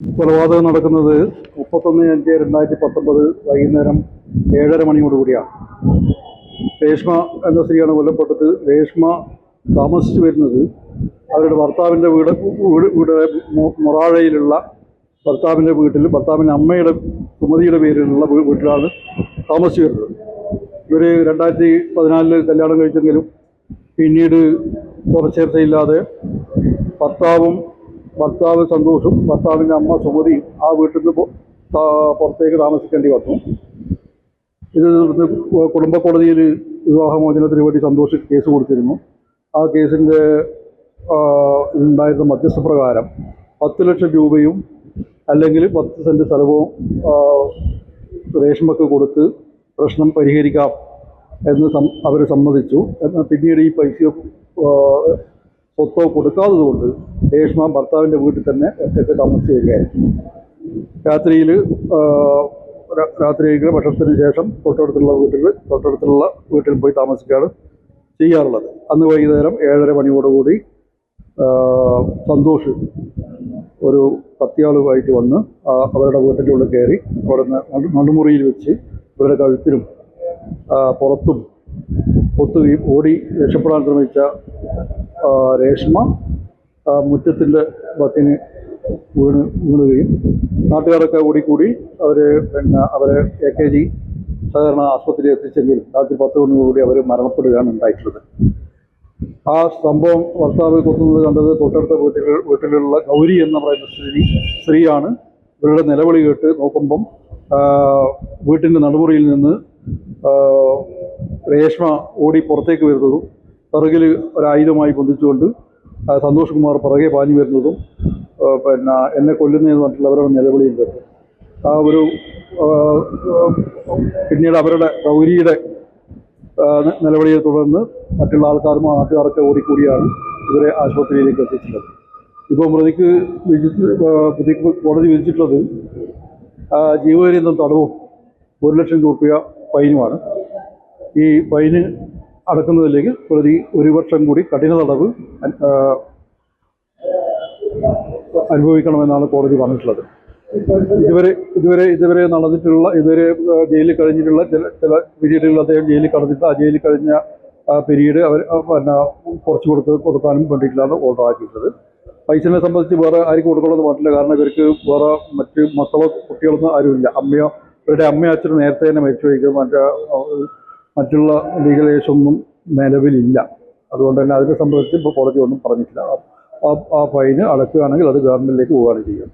കൊലപാതകം നടക്കുന്നത് 31/5/2019 വൈകുന്നേരം 7:30 മണിയോടുകൂടിയാണ്. രേഷ്മ എന്ന സ്ത്രീയാണ് കൊല്ലപ്പെട്ടത്. രേഷ്മ താമസിച്ചു വരുന്നത് അവരുടെ ഭർത്താവിൻ്റെ വീട് മൊറാഴയിലുള്ള ഭർത്താവിൻ്റെ വീട്ടിൽ, ഭർത്താവിൻ്റെ അമ്മയുടെ സുമതിയുടെ പേരിലുള്ള വീട്ടിലാണ് താമസിച്ചു വരുന്നത്. ഇവർ 2014 കല്യാണം കഴിച്ചെങ്കിലും പിന്നീട് തുടർച്ചയില്ലാതെ ഭർത്താവ് സന്തോഷും ഭർത്താവിൻ്റെ അമ്മ സുമതിയും ആ വീട്ടിൽ നിന്ന് പുറത്തേക്ക് താമസിക്കേണ്ടി വന്നു. ഇത് കുടുംബ കോടതിയിൽ വിവാഹമോചനത്തിന് വേണ്ടി സന്തോഷ് കേസ് കൊടുത്തിരുന്നു. ആ കേസിൻ്റെ ഉണ്ടായിരുന്ന മധ്യസ്ഥ പ്രകാരം 10 ലക്ഷം രൂപയും അല്ലെങ്കിൽ 10 സെൻറ്റ് സ്ഥലവും രേഷ്മക്ക് കൊടുത്ത് പ്രശ്നം പരിഹരിക്കാം എന്ന് അവർ സമ്മതിച്ചു. എന്നാൽ പിന്നീട് ഈ പൈസയോ സ്വത്തോ കൊടുക്കാത്തതുകൊണ്ട് രേഷ്മ ഭർത്താവിൻ്റെ വീട്ടിൽ തന്നെ ഒറ്റയ്ക്ക് താമസിച്ച് വരികയായിരുന്നു. രാത്രിയിൽ ഭക്ഷണത്തിന് ശേഷം തൊട്ടടുത്തുള്ള വീട്ടിൽ പോയി താമസിക്കുകയാണ് ചെയ്യാറുള്ളത്. അന്ന് വൈകുന്നേരം 7:30 മണിയോടുകൂടി സന്തോഷ് ഒരു കത്തിയാളുമായിട്ട് വന്ന് അവരുടെ വീട്ടിൻ്റെ ഉള്ളിൽ കയറി അവിടെ നിന്ന് നടുമുറിയിൽ വെച്ച് ഇവരുടെ കഴുത്തിലും പുറത്തും കൊത്തുകയും ഓടി രക്ഷപ്പെടാൻ ശ്രമിച്ച രേഷ്മ മുറ്റത്തിൻ്റെ വക്കിന് വീണുകയും നാട്ടുകാരൊക്കെ ഓടിക്കൂടി അവരെ AKG സാധാരണ ആശുപത്രിയിൽ എത്തിച്ചെങ്കിൽ രാത്രി 10 മണിയോടുകൂടി അവർ മരണപ്പെടുകയാണ് ഉണ്ടായിട്ടുള്ളത്. ആ സംഭവം ഭർത്താവ് കൊത്തുന്നത് കണ്ടത് തൊട്ടടുത്ത വീട്ടിലുള്ള ഗൗരി എന്ന് പറയുന്ന സ്ത്രീയാണ്. ഇവരുടെ നിലവിളി കേട്ട് നോക്കുമ്പം വീട്ടിൻ്റെ നടുമുറിയിൽ നിന്ന് രേഷ്മ ഓടി പുറത്തേക്ക് വരുന്നതും പിറകിൽ ഒരായുധമായി പൊന്തിച്ചുകൊണ്ട് സന്തോഷ് കുമാർ പിറകെ പാഞ്ഞു വരുന്നതും എന്നെ കൊല്ലുന്നതെന്ന് പറഞ്ഞിട്ടുള്ളവരുടെ നിലവിളിയും കേട്ടു. ആ ഒരു പിന്നീട് അവരുടെ ഗൗരിയുടെ നിലവിളിയെ തുടർന്ന് മറ്റുള്ള നാട്ടുകാരൊക്കെ ഓടിക്കൂടിയാണ് ഇവരെ ആശുപത്രിയിലേക്ക് എത്തിച്ചിട്ടുള്ളത്. ഇപ്പോൾ പ്രതിക്ക് കോടതി വിധിച്ചിട്ടുള്ളത് ജീവപര്യന്തം തടവും 1 ലക്ഷം രൂപ ഫൈനുമാണ്. ഈ ഫൈന് അടക്കുന്നതിലേക്ക് പ്രതി 1 വർഷം കൂടി കഠിന തടവ് അനുഭവിക്കണമെന്നാണ് കോടതി പറഞ്ഞിട്ടുള്ളത്. ഇതുവരെ ജയിലിൽ കഴിഞ്ഞിട്ടുള്ള ചില പീരീഡുകൾ അദ്ദേഹം ജയിലിൽ കടന്നിട്ട് ആ ജയിലിൽ കഴിഞ്ഞ പീരീഡ് അവർ കുറച്ച് കൊടുക്കാനും വേണ്ടിയിട്ടാണ് ഓർഡർ ആക്കിയിട്ടുള്ളത്. പൈസനെ സംബന്ധിച്ച് വേറെ ആർക്കും കൊടുക്കണമെന്ന് പറഞ്ഞില്ല. കാരണം ഇവർക്ക് വേറെ മറ്റ് മക്കളോ കുട്ടികളൊന്നും ആരുമില്ല. ഇവരുടെ അമ്മയും അച്ഛനും നേരത്തെ തന്നെ മരിച്ചു വയ്ക്കും. മറ്റുള്ള ലീഗൽ ഏജൊന്നും നിലവിലില്ല. അതുകൊണ്ട് തന്നെ അതിനെ സംബന്ധിച്ച് ഇപ്പോൾ കോടതി ഒന്നും പറഞ്ഞിട്ടില്ല. ആ ഫൈന് അടക്കുകയാണെങ്കിൽ അത് ഗവൺമെൻറ്റിലേക്ക് പോവുകയാണ് ചെയ്യുക.